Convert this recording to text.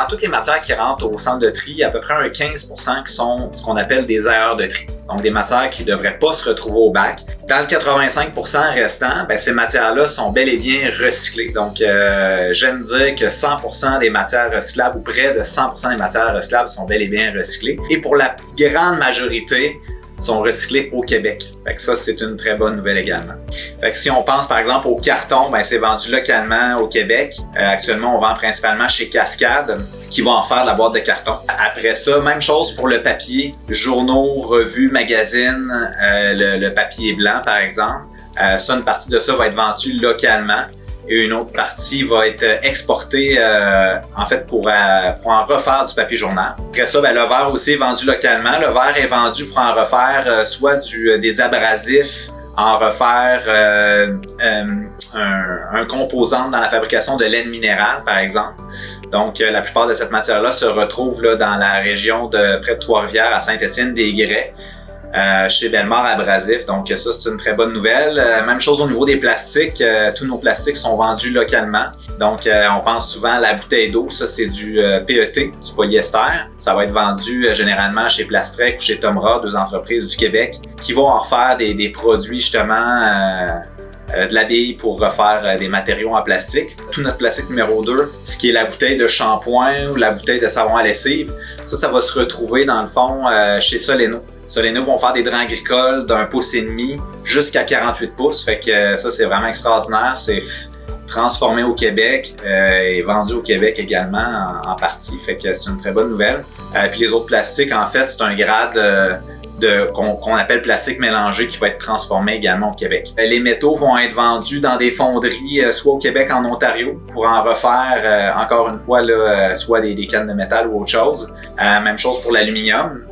dans toutes les matières qui rentrent au centre de tri, il y a à peu près un 15% qui sont ce qu'on appelle des erreurs de tri. Donc, des matières qui ne devraient pas se retrouver au bac. Dans le 85% restant, ces matières-là sont bel et bien recyclées. Donc, j'aime dire que 100% des matières recyclables ou près de 100% des matières recyclables sont bel et bien recyclées. Et pour la grande majorité, sont recyclés au Québec. Fait que ça, c'est une très bonne nouvelle également. Fait que si on pense par exemple au carton, c'est vendu localement au Québec. Actuellement, on vend principalement chez Cascade, qui va en faire de la boîte de carton. Après ça, même chose pour le papier, journaux, revues, magazines, le papier blanc par exemple. Ça, une partie de ça va être vendue localement. Et une autre partie va être exportée en fait pour en refaire du papier journal. Après ça, le verre aussi est vendu localement. Le verre est vendu pour en refaire soit des abrasifs, en refaire un composant dans la fabrication de laine minérale, par exemple. Donc, la plupart de cette matière-là se retrouve là, dans la région de près de Trois-Rivières, à Saint-Étienne-des-Grès. Chez Bellemare Abrasif, donc ça c'est une très bonne nouvelle. Même chose au niveau des plastiques, tous nos plastiques sont vendus localement. Donc on pense souvent à la bouteille d'eau, ça c'est du PET, du polyester. Ça va être vendu généralement chez Plastrec ou chez Tomra, deux entreprises du Québec, qui vont en refaire des produits justement de la bille pour refaire des matériaux en plastique. Tout notre plastique numéro 2, ce qui est la bouteille de shampoing ou la bouteille de savon à lessive, ça va se retrouver dans le fond chez Soléno. Soléno vont faire des draps agricoles d'1,5 pouce jusqu'à 48 pouces. Fait que ça, c'est vraiment extraordinaire. C'est transformé au Québec et vendu au Québec également en partie. Fait que c'est une très bonne nouvelle. Puis les autres plastiques, en fait, c'est un grade qu'on appelle plastique mélangé qui va être transformé également au Québec. Les métaux vont être vendus dans des fonderies, soit au Québec, en Ontario, pour en refaire, encore une fois, là, soit des cannes de métal ou autre chose. Même chose pour l'aluminium.